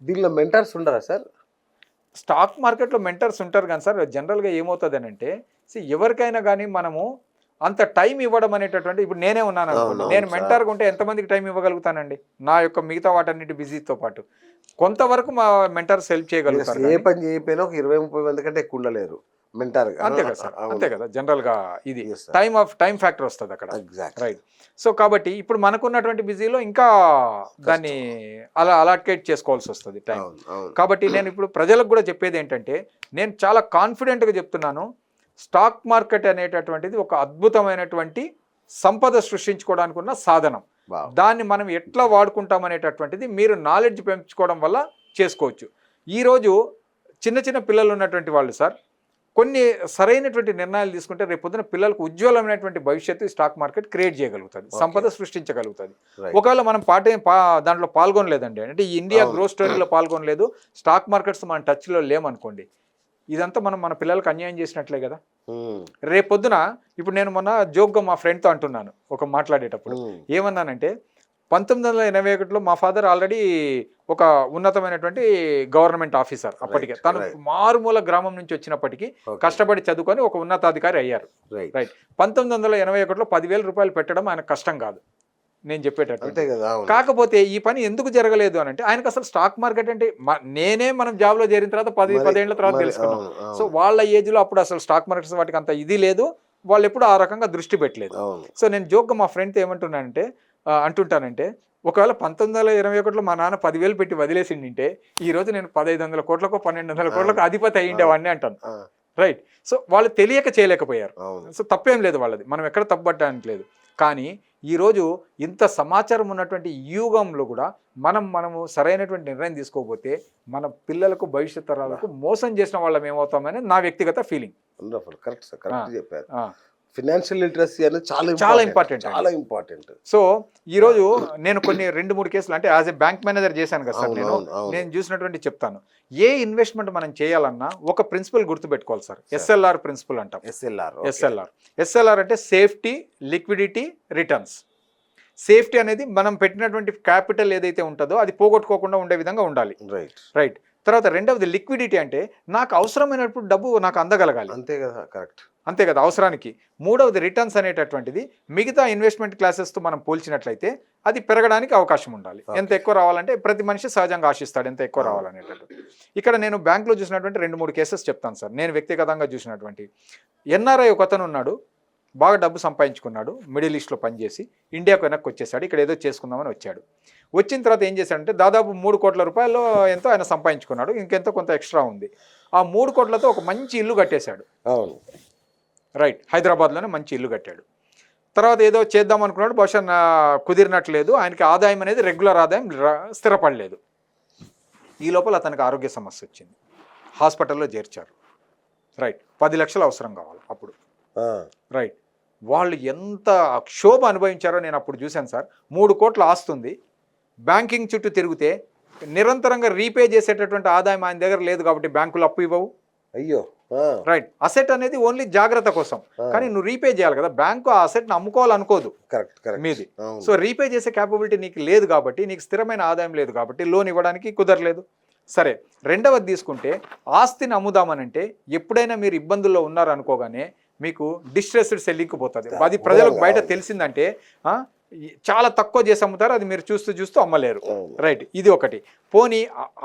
దీనిలో మెంటర్స్ ఉండరా sir? Stock మార్కెట్లో మెంటర్స్ ఉంటారు కానీ సార్ జనరల్గా ఏమవుతుంది అని అంటే ఎవరికైనా కానీ మనము అంత టైం ఇవ్వడం అనేటటువంటి ఇప్పుడు నేనే ఉన్నాను అనుకోండి, నేను మెంటర్గా ఉంటే ఎంతమందికి టైం ఇవ్వగలుగుతానండి నా యొక్క మిగతా వాటన్నిటి బిజీతో పాటు? కొంతవరకు మా మెంటర్స్ హెల్ప్ చేయగలుగుతారు. ఏ పని చేయకపోయినా ఒక 20-30 మంది కంటే ఎక్కువ ఉండలేరు మెంటర్. అంతే కదా సార్, అంతే కదా జనరల్గా ఇది టైం ఫ్యాక్టర్ వస్తుంది అక్కడ. రైట్. సో కాబట్టి ఇప్పుడు మనకున్నటువంటి బిజీలో ఇంకా దాన్ని అలా అలాకేట్ చేసుకోవాల్సి వస్తుంది టైం. కాబట్టి నేను ఇప్పుడు ప్రజలకు కూడా చెప్పేది ఏంటంటే, నేను చాలా కాన్ఫిడెంట్గా చెప్తున్నాను, స్టాక్ మార్కెట్ అనేటటువంటిది ఒక అద్భుతమైనటువంటి సంపద సృష్టించుకోవడానికి ఉన్న సాధనం. దాన్ని మనం ఎట్లా వాడుకుంటాం అనేటటువంటిది మీరు నాలెడ్జ్ పెంచుకోవడం వల్ల చేసుకోవచ్చు. ఈరోజు చిన్న చిన్న పిల్లలు ఉన్నటువంటి వాళ్ళు సార్ కొన్ని సరైనటువంటి నిర్ణయాలు తీసుకుంటే రేపు పొద్దున పిల్లలకు ఉజ్వలమైనటువంటి భవిష్యత్తు స్టాక్ మార్కెట్ క్రియేట్ చేయగలుగుతుంది, సంపద సృష్టించగలుగుతుంది. ఒకవేళ మనం దాంట్లో పాల్గొనలేదండి, అంటే ఈ ఇండియా గ్రోత్ స్టోరీలో పాల్గొనలేదు, స్టాక్ మార్కెట్స్ మన టచ్లో లేమనుకోండి, ఇదంతా మనం మన పిల్లలకు అన్యాయం చేసినట్లే కదా. రేపు పొద్దున ఇప్పుడు నేను మొన్న జోక్గా మా ఫ్రెండ్తో అంటున్నాను ఒక మాట్లాడేటప్పుడు, ఏమన్నానంటే 1981లో మా ఫాదర్ ఆల్రెడీ ఒక ఉన్నతమైనటువంటి గవర్నమెంట్ ఆఫీసర్, అప్పటికే తను మారుమూల గ్రామం నుంచి వచ్చినప్పటికీ కష్టపడి చదువుకొని ఒక ఉన్నతాధికారి అయ్యారు. రైట్. 1981లో 10,000 రూపాయలు పెట్టడం ఆయన కష్టం కాదు నేను చెప్పేటట్టు. కాకపోతే ఈ పని ఎందుకు జరగలేదు అని అంటే, ఆయనకు అసలు స్టాక్ మార్కెట్ అంటే మనం జాబ్లో చేరిన తర్వాత 10 ఏళ్ల తర్వాత తెలుసుకున్నాం. సో వాళ్ళ ఏజ్లో అప్పుడు అసలు స్టాక్ మార్కెట్స్ వాటికి అంత ఇది లేదు, వాళ్ళు ఎప్పుడు ఆ రకంగా దృష్టి పెట్టలేదు. సో నేను జోక్గా మా ఫ్రెండ్తో అంటుంటానంటే ఒకవేళ 1921లో మా నాన్న 10,000 పెట్టి వదిలేసిండింటే ఈ రోజు నేను 1,500 కోట్లకో 1,200 కోట్లకు అధిపతి అయ్యిండేవాడిని అంటాను. రైట్. సో వాళ్ళు తెలియక చేయలేకపోయారు. సో తప్పేం లేదు వాళ్ళది, మనం ఎక్కడ తప్పుపట్టడానికి లేదు. కానీ ఈరోజు ఇంత సమాచారం ఉన్నటువంటి యుగంలో కూడా మనము సరైనటువంటి నిర్ణయం తీసుకోకపోతే మన పిల్లలకు భవిష్యత్ తరాలకు మోసం చేసిన వాళ్ళం ఏమవుతామని నా వ్యక్తిగత ఫీలింగ్. కరెక్ట్ చెప్పారు. ఫైనాన్షియల్ లిటరసీ అనేది చాలా ఇంపార్టెంట్. సో ఈరోజు నేను కొన్ని 2-3 కేసులు అంటే యాజ్ ఎ బ్యాంక్ మేనేజర్ చేశాను కదా సార్, నేను చూసినటువంటి చెప్తాను. ఏ ఇన్వెస్ట్మెంట్ మనం చేయాలన్నా ఒక ప్రిన్సిపల్ గుర్తుపెట్టుకోవాలి సార్, SLR ప్రిన్సిపల్ అంటాం. ఎస్ఎల్ఆర్ అంటే సేఫ్టీ, లిక్విడిటీ, రిటర్న్స్. సేఫ్టీ అనేది మనం పెట్టినటువంటి క్యాపిటల్ ఏదైతే ఉంటుందో అది పోగొట్టుకోకుండా ఉండే విధంగా ఉండాలి. రైట్. తర్వాత రెండవది లిక్విడిటీ, అంటే నాకు అవసరమైనప్పుడు డబ్బు నాకు అందగలగాలి. అంతే కదా అవసరానికి. మూడవది రిటర్న్స్ అనేటటువంటిది మిగతా ఇన్వెస్ట్మెంట్ క్లాసెస్తో మనం పోల్చినట్లయితే అది పెరగడానికి అవకాశం ఉండాలి. ఎంత ఎక్కువ రావాలంటే ప్రతి మనిషి సహజంగా ఆశిస్తాడు ఎంత ఎక్కువ రావాలనేటట్టు. ఇక్కడ నేను బ్యాంక్లో చూసినటువంటి 2-3 కేసెస్ చెప్తాను సార్. నేను వ్యక్తిగతంగా చూసినటువంటి NRI ఒకతను ఉన్నాడు, బాగా డబ్బు సంపాదించుకున్నాడు, మిడిల్ ఈస్ట్లో పనిచేసి ఇండియాకు వెనక్కి వచ్చేసాడు, ఇక్కడ ఏదో చేసుకుందామని వచ్చాడు. వచ్చిన తర్వాత ఏం చేశాడంటే దాదాపు 3 కోట్ల రూపాయలు ఎంతో ఆయన సంపాదించుకున్నాడు, ఇంకెంతో కొంత ఎక్స్ట్రా ఉంది. ఆ 3 కోట్లతో ఒక మంచి ఇల్లు కట్టేశాడు. రైట్. హైదరాబాద్లోనే మంచి ఇల్లు కట్టాడు. తర్వాత ఏదో చేద్దాం అనుకున్నాడు, బహుశా కుదిరినట్లేదు, ఆయనకి ఆదాయం అనేది రెగ్యులర్ ఆదాయం స్థిరపడలేదు. ఈ లోపల అతనికి ఆరోగ్య సమస్య వచ్చింది, హాస్పిటల్లో చేర్చారు. రైట్. 10 లక్షలు అవసరం కావాలి అప్పుడు. రైట్. వాళ్ళు ఎంత క్షోభ అనుభవించారో నేను అప్పుడు చూశాను సార్. 3 కోట్ల ఆస్తుంది, బ్యాంకింగ్ చుట్టూ తిరిగితే నిరంతరంగా రీపే చేసేటటువంటి ఆదాయం ఆయన దగ్గర లేదు కాబట్టి బ్యాంకులు అప్పు ఇవ్వవు. అయ్యో. రైట్. అసెట్ అనేది ఓన్లీ జాగ్రత్త కోసం, కానీ నువ్వు రీపే చేయాలి కదా, బ్యాంకు ఆ అసెట్ని అమ్ముకోవాలనుకోదు మీది. సో రీపే చేసే క్యాపబిలిటీ నీకు లేదు కాబట్టి, నీకు స్థిరమైన ఆదాయం లేదు కాబట్టి లోన్ ఇవ్వడానికి కుదరలేదు. సరే. రెండవది తీసుకుంటే ఆస్తిని అమ్ముదామనంటే ఎప్పుడైనా మీరు ఇబ్బందుల్లో ఉన్నారనుకోగానే మీకు డిస్ట్రెస్డ్ సెల్లింగ్కి పోతుంది. అది ప్రజలకు బయట తెలిసిందంటే చాలా తక్కువ చేసి అమ్ముతారు, అది మీరు చూస్తూ అమ్మలేరు. రైట్. ఇది ఒకటి. పోనీ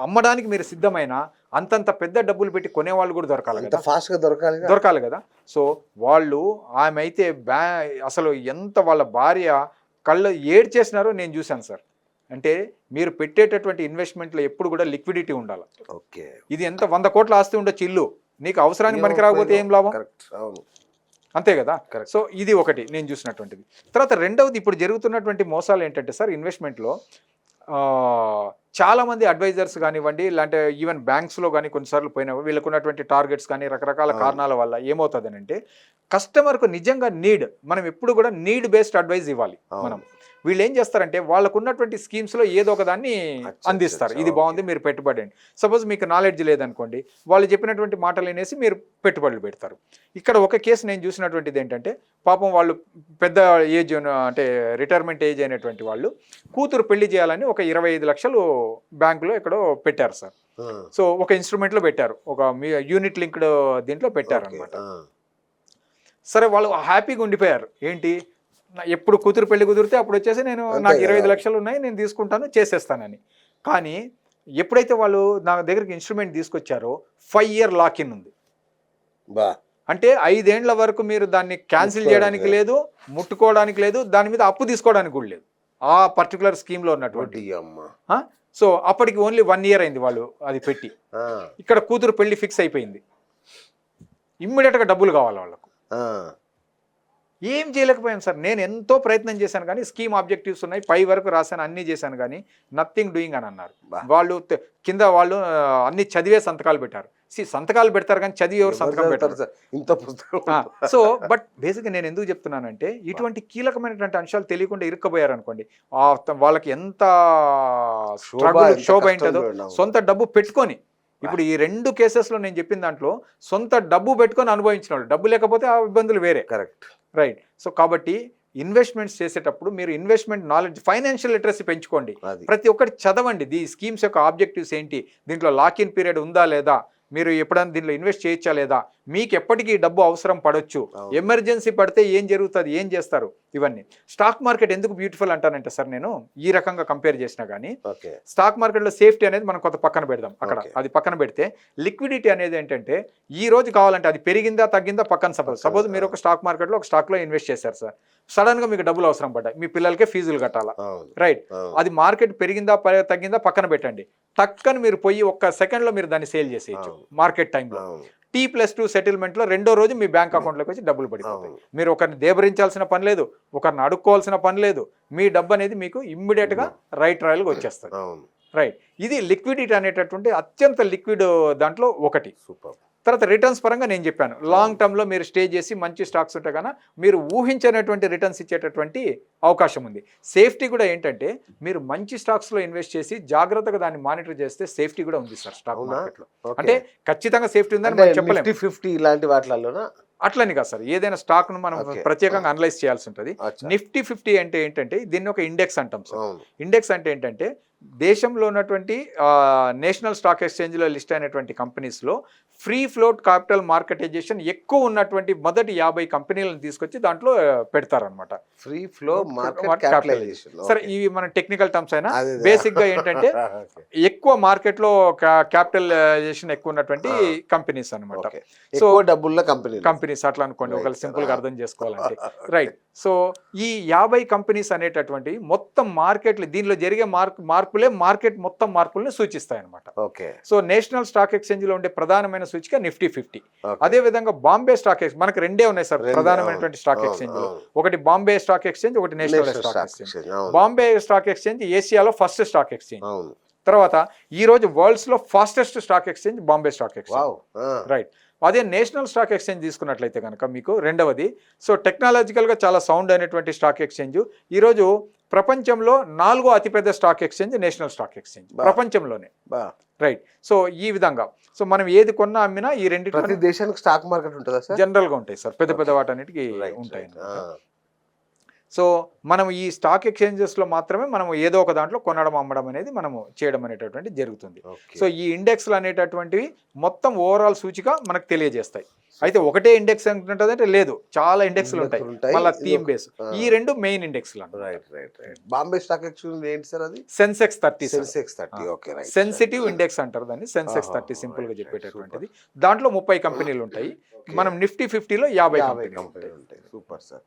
అమ్మడానికి మీరు సిద్ధమైన అంతంత పెద్ద డబ్బులు పెట్టి కొనేవాళ్ళు కూడా దొరకాలి కదా. సో వాళ్ళు ఆమె అయితే అసలు ఎంత వాళ్ళ భార్య కళ్ళు ఏడ్చేసినారో నేను చూశాను సార్. అంటే మీరు పెట్టేటటువంటి ఇన్వెస్ట్మెంట్లో ఎప్పుడు కూడా లిక్విడిటీ ఉండాలి. ఇది ఎంత 100 కోట్ల ఆస్తి ఉండొచ్చు, ఇల్లు నీకు అవసరానికి పనికి రాకపోతే ఏం లాభం, అంతే కదా. సో ఇది ఒకటి నేను చూసినటువంటిది. తర్వాత రెండవది, ఇప్పుడు జరుగుతున్నటువంటి మోసాలు ఏంటంటే సార్ ఇన్వెస్ట్మెంట్లో చాలామంది అడ్వైజర్స్ కానివ్వండి, ఇలాంటి ఈవెన్ బ్యాంక్స్లో కానీ కొన్నిసార్లు పోయినా వీళ్ళకు ఉన్నటువంటి టార్గెట్స్ కానీ రకరకాల కారణాల వల్ల ఏమవుతుందని అంటే కస్టమర్కు నిజంగా మనం ఎప్పుడు కూడా నీడ్ బేస్డ్ అడ్వైజ్ ఇవ్వాలి. వీళ్ళు ఏం చేస్తారంటే వాళ్ళకు ఉన్నటువంటి స్కీమ్స్లో ఏదో ఒక దాన్ని అందిస్తారు, ఇది బాగుంది మీరు పెట్టుబడి అండి. సపోజ్ మీకు నాలెడ్జ్ లేదనుకోండి, వాళ్ళు చెప్పినటువంటి మాటలు వినేసి మీరు పెట్టుబడులు పెడతారు. ఇక్కడ ఒక కేసు నేను చూసినటువంటిది ఏంటంటే, పాపం వాళ్ళు పెద్ద ఏజ్ అంటే రిటైర్మెంట్ ఏజ్ అయినటువంటి వాళ్ళు కూతురు పెళ్లి చేయాలని ఒక 25 లక్షలు బ్యాంకులో ఎక్కడో పెట్టారు సార్. సో ఒక ఇన్స్ట్రుమెంట్లో పెట్టారు, ఒక యూనిట్ లింక్డ్ దీంట్లో పెట్టారు అనమాట. సరే వాళ్ళు హ్యాపీగా ఉండిపోయారు. ఏంటి, ఎప్పుడు కూతురు పెళ్లి కుదిరితే అప్పుడు వచ్చేసి నాకు 25 లక్షలు ఉన్నాయి, నేను తీసుకుంటాను, చేసేస్తానని. కానీ ఎప్పుడైతే వాళ్ళు నా దగ్గరికి ఇన్స్ట్రుమెంట్ తీసుకొచ్చారో 5 year లాక్-ఇన్ ఉంది. అంటే 5 ఏళ్ల వరకు మీరు దాన్ని క్యాన్సిల్ చేయడానికి లేదు, ముట్టుకోవడానికి లేదు, దాని మీద అప్పు తీసుకోవడానికి కూడా లేదు ఆ పర్టికులర్ స్కీమ్లో ఉన్నటువంటి. సో అప్పటికి ఓన్లీ 1 year అయింది వాళ్ళు అది పెట్టి. ఇక్కడ కూతురు పెళ్లి ఫిక్స్ అయిపోయింది, ఇమ్మీడియట్గా డబ్బులు కావాలి వాళ్ళకు. ఏం చేయలేకపోయాను సార్. నేను ఎంతో ప్రయత్నం చేశాను కానీ స్కీమ్ ఆబ్జెక్టివ్స్ ఉన్నాయి, పై వరకు రాశాను, అన్నీ చేశాను కానీ నథింగ్ డూయింగ్ అని అన్నారు. వాళ్ళు కింద వాళ్ళు అన్ని చదివే సంతకాలు పెట్టారు. సంతకాలు పెడతారు కానీ చదివి ఎవరు సంతకం పెట్టారు సార్, ఇంత పుస్తకం. సో బట్ బేసిక్గా నేను ఎందుకు చెప్తున్నానంటే ఇటువంటి కీలకమైనటువంటి అంశాలు తెలియకుండా ఇరుక్కుపోయారు అనుకోండి, వాళ్ళకి ఎంత శోభ ఏంటదో. సొంత డబ్బు పెట్టుకొని, ఇప్పుడు ఈ 2 కేసెస్లో నేను చెప్పిన దాంట్లో సొంత డబ్బు పెట్టుకొని అనుభవించిన వాళ్ళు, డబ్బు లేకపోతే ఆ ఇబ్బందులు వేరే. Correct, right. సో కాబట్టి ఇన్వెస్ట్మెంట్స్ చేసేటప్పుడు మీరు ఇన్వెస్ట్మెంట్ నాలెడ్జ్, ఫైనాన్షియల్ లిటరసీ పెంచుకోండి. ప్రతి ఒక్కటి చదవండి. ఈ స్కీమ్స్ యొక్క ఆబ్జెక్టివ్స్ ఏంటి, దీంట్లో లాక్-ఇన్ పీరియడ్ ఉందా లేదా, మీరు ఎప్పుడైనా దీనిలో ఇన్వెస్ట్ చేయొచ్చా లేదా, మీకు ఎప్పటికీ డబ్బు అవసరం పడవచ్చు, ఎమర్జెన్సీ పడితే ఏం జరుగుతుంది, ఏం చేస్తారు, ఇవన్నీ. స్టాక్ మార్కెట్ ఎందుకు బ్యూటిఫుల్ అంటానంటే సార్, నేను ఈ రకంగా కంపేర్ చేసినా కానీ స్టాక్ మార్కెట్లో సేఫ్టీ అనేది మనం కొంత పక్కన పెడదాం. అక్కడ అది పక్కన పెడితే లిక్విడిటీ అనేది ఏంటంటే ఈ రోజు కావాలంటే అది పెరిగిందా తగ్గిందా పక్కన. సపోజ్ మీరు ఒక స్టాక్ మార్కెట్లో ఒక స్టాక్లో ఇన్వెస్ట్ చేశారు సార్, సడన్ గా మీకు డబ్బులు అవసరం పడ్డాయి, మీ పిల్లలకే ఫీజులు కట్టాలా, రైట్. అది మార్కెట్ పెరిగిందా తగ్గిందా పక్కన పెట్టండి, టక్కని మీరు పోయి 1 సెకండ్లో మీరు దాన్ని సేల్ చేసేయచ్చు మార్కెట్ టైంలో. T+2 సెటిల్మెంట్లో 2వ రోజు మీ బ్యాంక్ అకౌంట్లోకి వచ్చి డబ్బులు పడిపోతాయి. మీరు ఒకరిని దేబరించాల్సిన పని లేదు, ఒకరిని అడుక్కోవాల్సిన పని లేదు, మీ డబ్బు అనేది మీకు ఇమ్మీడియట్గా రైట్ రాయల్గా వచ్చేస్తుంది, రైట్. ఇది లిక్విడిటీ అనేటటువంటి అత్యంత లిక్విడ్ దాంట్లో ఒకటి. సూపర్. తర్వాత రిటర్న్స్ పరంగా నేను చెప్పాను, లాంగ్ టర్మ్లో మీరు స్టే చేసి మంచి స్టాక్స్ ఉంటే కన్నా మీరు ఊహించినటువంటి రిటర్న్స్ ఇచ్చేటటువంటి అవకాశం ఉంది. సేఫ్టీ కూడా ఏంటంటే మీరు మంచి స్టాక్స్లో ఇన్వెస్ట్ చేసి జాగ్రత్తగా దాన్ని మానిటర్ చేస్తే సేఫ్టీ కూడా ఉంది సార్ స్టాక్ మార్కెట్లో. అంటే ఖచ్చితంగా సేఫ్టీ ఉందని మనం చెప్పలేము. 50 ఇలాంటి వాటిలలో అట్లని కాదు సార్, ఏదైనా స్టాక్ను మనం ప్రత్యేకంగా అనలైజ్ చేయాల్సి ఉంటుంది. నిఫ్టీ 50 అంటే ఏంటంటే దీన్ని ఒక ఇండెక్స్ అంటాం సార్. ఇండెక్స్ అంటే ఏంటంటే దేశంలో ఉన్నటువంటి నేషనల్ స్టాక్ ఎక్స్చేంజ్లో లిస్ట్ అయినటువంటి కంపెనీస్లో ఫ్రీ ఫ్లోట్ క్యాపిటల్ మార్కెటైజేషన్ ఎక్కువ ఉన్నటువంటి మొదటి 50 కంపెనీలను తీసుకొచ్చి దాంట్లో పెడతారనమాట. Free flow capitalisation. సరే, ఇవి మన టెక్నికల్ టర్మ్స్ అయినా బేసిక్ గా ఏంటంటే ఎక్కువ మార్కెట్ లో క్యాపిటలైజేషన్ ఎక్కువ ఉన్నటువంటి కంపెనీస్ అనమాట. సో డబ్బుల్లో కంపెనీస్ అట్లా అనుకోండి, ఒకళ్ళు సింపుల్ గా అర్థం చేసుకోవాలంటే, రైట్. సో ఈ 50 కంపెనీస్ అనేటటువంటి మొత్తం మార్కెట్లు, దీనిలో జరిగే మార్పులే మార్కెట్ మొత్తం మార్పుల్ని సూచిస్తాయి అనమాట. సో నేషనల్ స్టాక్ ఎక్స్చేంజ్ లో ఉండే ప్రధానమైన సూచిక నిఫ్టీ 50. అదే విధంగా బాంబే స్టాక్ ఎక్స్చేంజ్, మనకు 2 ఉన్నాయి సార్ ప్రధానమైనటువంటి స్టాక్ ఎక్స్చేంజ్ లో, ఒకటి బాంబే స్టాక్ ఎక్స్చేంజ్, ఒకటి national stock exchange. Bombay stock exchange ఏషియాలో ఫస్ట్ స్టాక్ ఎక్స్చేంజ్. తర్వాత ఈ రోజు వరల్డ్స్ లో fastest stock exchange Bombay stock exchange, right. అదే నేషనల్ స్టాక్ ఎక్స్చేంజ్ తీసుకున్నట్లయితే కనుక మీకు రెండవది, సో టెక్నాలజికల్గా చాలా సౌండ్ అయినటువంటి స్టాక్ ఎక్స్చేంజ్. ఈరోజు ప్రపంచంలో 4వ అతిపెద్ద stock exchange national stock exchange ప్రపంచంలోనే, రైట్. సో ఈ విధంగా సో మనం ఏది కొన్నా అమ్మినా ఈ రెండింటి దేశానికి స్టాక్ మార్కెట్ ఉంటుందా సార్? జనరల్గా ఉంటాయి సార్, పెద్ద పెద్ద వాటన్నిటికీ ఉంటాయి. సో మనం ఈ స్టాక్ ఎక్స్చేంజెస్లో మాత్రమే మనం ఏదో ఒక దాంట్లో కొనడం అమ్మడం అనేది మనము చేయడం అనేటటువంటి జరుగుతుంది. సో ఈ ఇండెక్స్లు అనేటటువంటివి మొత్తం ఓవరాల్ సూచిక మనకు తెలియజేస్తాయి. అయితే ఒకటే ఇండెక్స్ ఉంటుందంటే లేదు, చాలా ఇండెక్స్లు ఉంటాయి, మళ్ళీ థీమ్ బేస్. ఈ 2 మెయిన్ ఇండెక్స్లు. బాంబే స్టాక్ ఎక్స్చేంజ్ ఏంటి సార్? అది సెన్సెక్స్ 30. సెన్సిటివ్ ఇండెక్స్ అంటారు దాన్ని, సెన్సెక్స్ 30 సింపుల్ గా చెప్పేటటువంటిది. దాంట్లో 30 కంపెనీలు ఉంటాయి. మనం నిఫ్టీ 50లో 50 కంపెనీలు ఉంటాయి. Super sir.